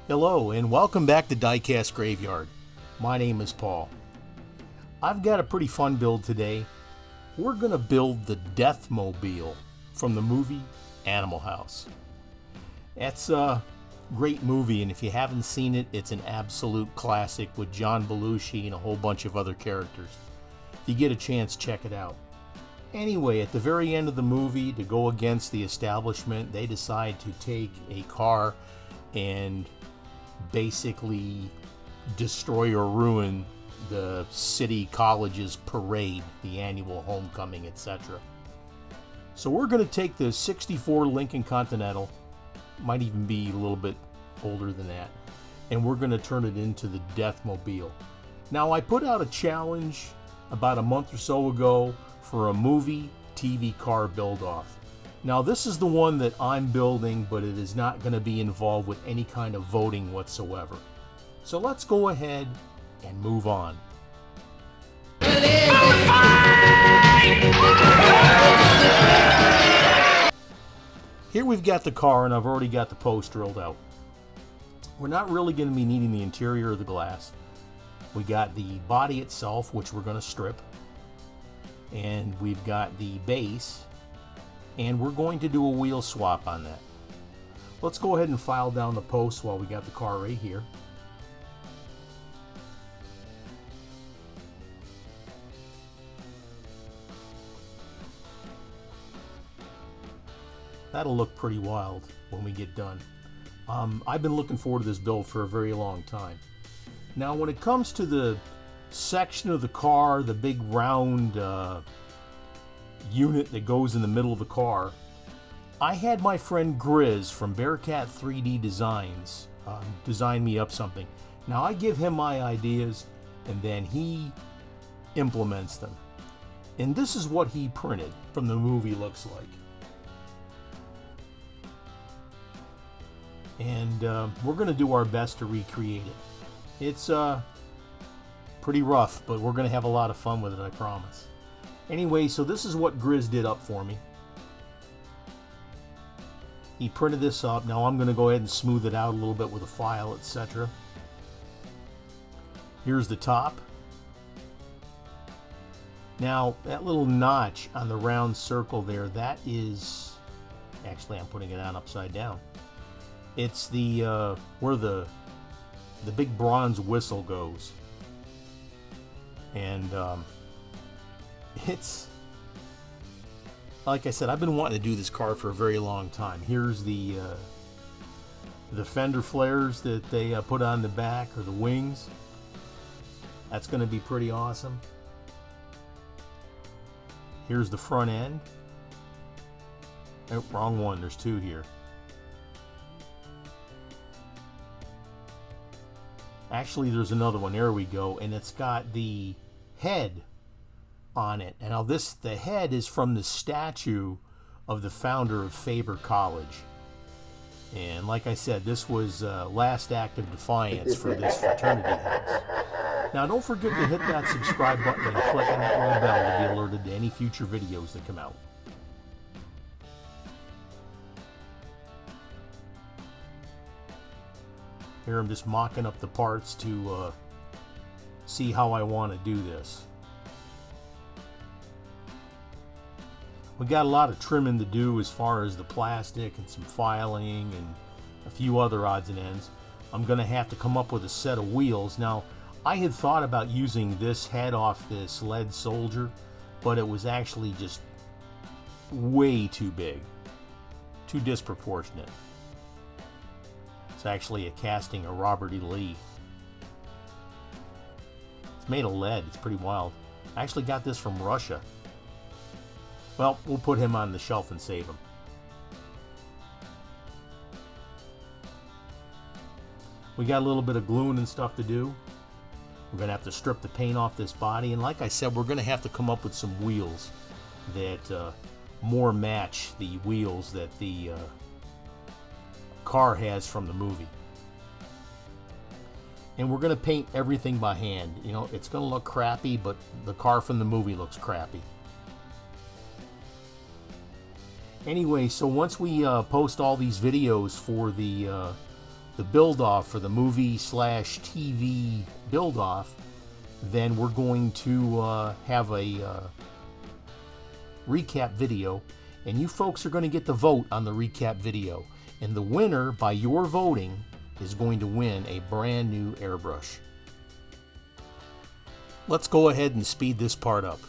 Hello and welcome back to Diecast Graveyard. My name is Paul. I've got a pretty fun build today. We're going to build the Deathmobile from the movie Animal House. That's a great movie, and if you haven't seen it, it's an absolute classic with John Belushi and a whole bunch of other characters. If you get a chance, check it out. Anyway, at the very end of the movie, to go against the establishment, they decide to take a car and basically destroy or ruin the city college's parade, the annual homecoming, etc. So we're going to take the 64 Lincoln Continental, might even be a little bit older than that, and we're going to turn it into the Deathmobile. Now, I put out a challenge about a month or so ago for a movie TV car build-off. Now, this is the one that I'm building, but it is not going to be involved with any kind of voting whatsoever. So let's go ahead and move on. Here we've got the car, and I've already got the post drilled out. We're not really going to be needing the interior of the glass. We got the body itself, which we're going to strip. And we've got the base. And we're going to do a wheel swap on that. Let's go ahead and file down the posts while we got the car right here. That'll look pretty wild when we get done. I've been looking forward to this build for a very long time. Now, when it comes to the section of the car, the big round unit that goes in the middle of the car, I had my friend Grizz from Bearcat 3D Designs design me up something. Now, I give him my ideas and then he implements them. And this is what he printed from the movie looks like. And we're going to do our best to recreate it. It's pretty rough, but we're going to have a lot of fun with it, I promise. Anyway, so this is what Grizz did up for me. He printed this up. Now I'm going to go ahead and smooth it out a little bit with a file, etc. Here's the top. Now, that little notch on the round circle there, that is... Actually, I'm putting it on upside down. It's the where the big bronze whistle goes. And it's, like I said, I've been wanting to do this car for a very long time. Here's the fender flares that they put on the back, or the wings. That's going to be pretty awesome. Here's the front end. Oh, wrong one. There's two here. Actually, there's another one. There we go. And it's got the head on it. And now the head is from the statue of the founder of Faber College. And like I said, this was last act of defiance for this fraternity house. Now, don't forget to hit that subscribe button and click on that little bell to be alerted to any future videos that come out. Here I'm just mocking up the parts to see how I want to do this. We got a lot of trimming to do as far as the plastic and some filing and a few other odds and ends. I'm going to have to come up with a set of wheels. Now, I had thought about using this head off this lead soldier, but it was actually just way too big, too disproportionate. It's actually a casting of Robert E. Lee. It's made of lead. It's pretty wild. I actually got this from Russia. Well, we'll put him on the shelf and save him. We got a little bit of gluing and stuff to do. We're going to have to strip the paint off this body. And like I said, we're going to have to come up with some wheels that more match the wheels that the car has from the movie. And we're going to paint everything by hand. You know, it's going to look crappy, but the car from the movie looks crappy. Anyway, so once we post all these videos for the the build-off for the movie/TV build-off, then we're going to have a recap video, and you folks are going to get the vote on the recap video. And the winner, by your voting, is going to win a brand new airbrush. Let's go ahead and speed this part up.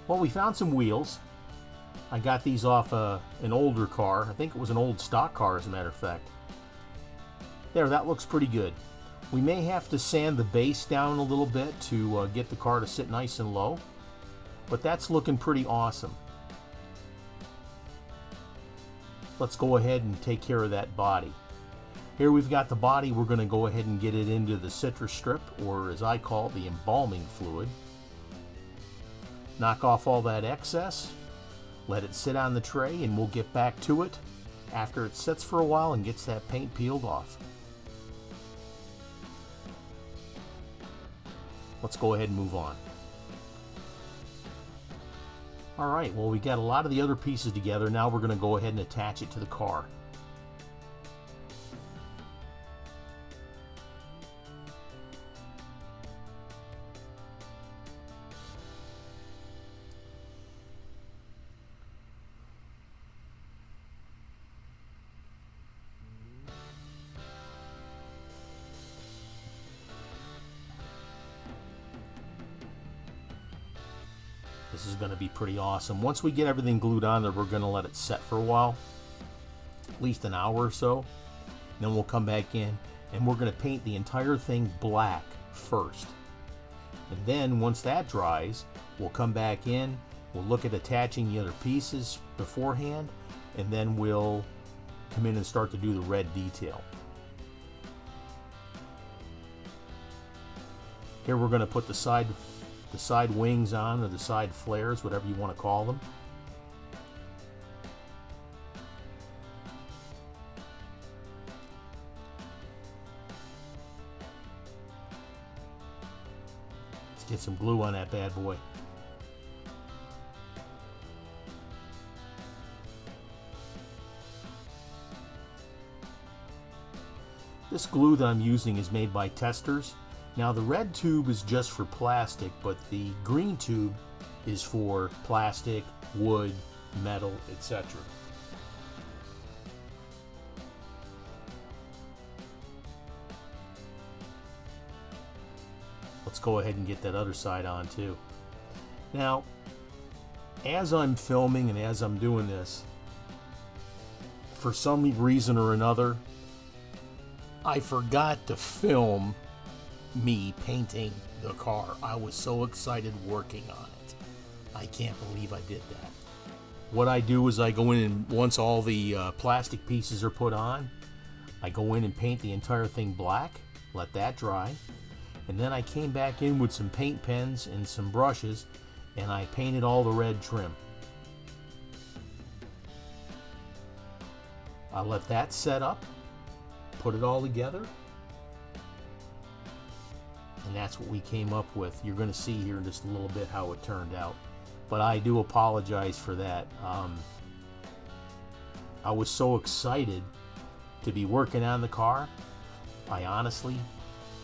Well, we found some wheels. I got these off an older car. I think it was an old stock car, as a matter of fact. There, that looks pretty good. We may have to sand the base down a little bit to get the car to sit nice and low, but that's looking pretty awesome. Let's go ahead and take care of that body. Here we've got the body. We're going to go ahead and get it into the citrus strip, or as I call it, the embalming fluid. Knock off all that excess, let it sit on the tray, and we'll get back to it after it sits for a while and gets that paint peeled off. Let's go ahead and move on. Alright, well, we got a lot of the other pieces together. Now we're going to go ahead and attach it to the car. This is going to be pretty awesome. Once we get everything glued on there, we're going to let it set for a while, at least an hour or so. Then we'll come back in and we're going to paint the entire thing black first. And then once that dries, we'll come back in, we'll look at attaching the other pieces beforehand, and then we'll come in and start to do the red detail. Here we're going to put the side wings on, or the side flares, whatever you want to call them. Let's get some glue on that bad boy. This glue that I'm using is made by Testers. Now the red tube is just for plastic, but the green tube is for plastic, wood, metal, etc. Let's go ahead and get that other side on too. Now, as I'm filming and as I'm doing this, for some reason or another, I forgot to film me painting the car. I was so excited working on it. I can't believe I did that. What I do is I go in, and once all the plastic pieces are put on, I go in and paint the entire thing black, let that dry, and then I came back in with some paint pens and some brushes, and I painted all the red trim. I let that set up, put it all together, and that's what we came up with. You're going to see here in just a little bit how it turned out, but I do apologize for that. I was so excited to be working on the car, I honestly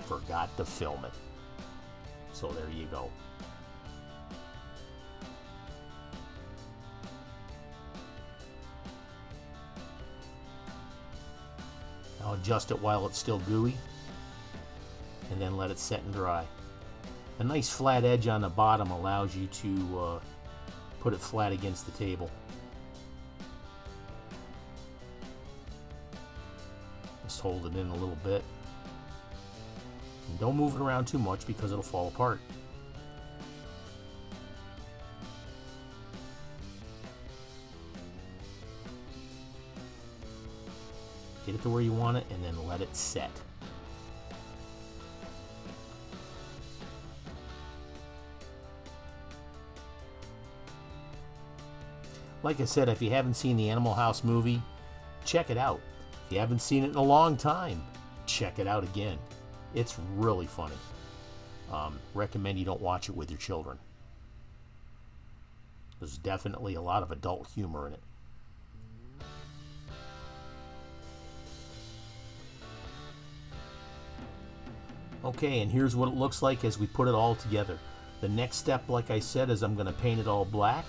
forgot to film it. So there you go. I'll adjust it while it's still gooey, and then let it set and dry. A nice flat edge on the bottom allows you to put it flat against the table. Just hold it in a little bit. And don't move it around too much because it'll fall apart. Get it to where you want it and then let it set. Like I said, if you haven't seen the Animal House movie, check it out. If you haven't seen it in a long time, check it out again. It's really funny. Recommend you don't watch it with your children. There's definitely a lot of adult humor in it. Okay, and here's what it looks like as we put it all together. The next step, like I said, is I'm going to paint it all black.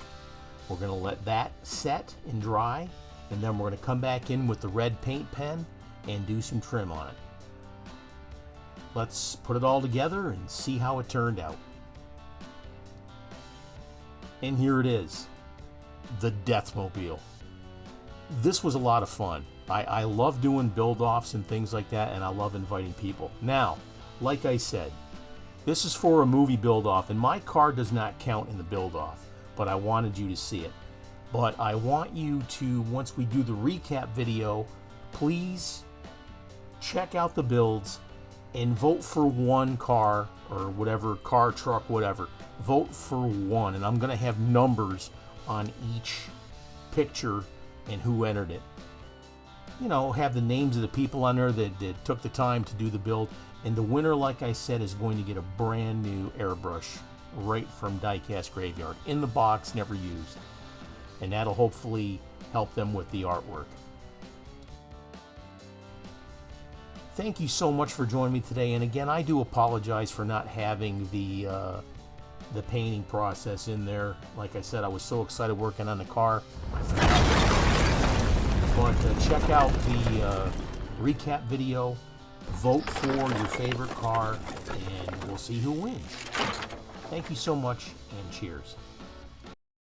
We're going to let that set and dry, and then we're going to come back in with the red paint pen and do some trim on it. Let's put it all together and see how it turned out. And here it is, the Deathmobile. This was a lot of fun. I love doing build-offs and things like that, and I love inviting people. Now, like I said, this is for a movie build-off, and my car does not count in the build-off, but I wanted you to see it. But I want you to, once we do the recap video, please check out the builds and vote for one car, or whatever, car, truck, whatever. Vote for one, and I'm going to have numbers on each picture and who entered it. You know, have the names of the people on there that took the time to do the build. And the winner, like I said, is going to get a brand new airbrush right from Diecast Graveyard, in the box, never used. And that'll hopefully help them with the artwork. Thank you so much for joining me today. And again, I do apologize for not having the painting process in there. Like I said, I was so excited working on the car. But check out the recap video. Vote for your favorite car, and we'll see who wins. Thank you so much, and cheers.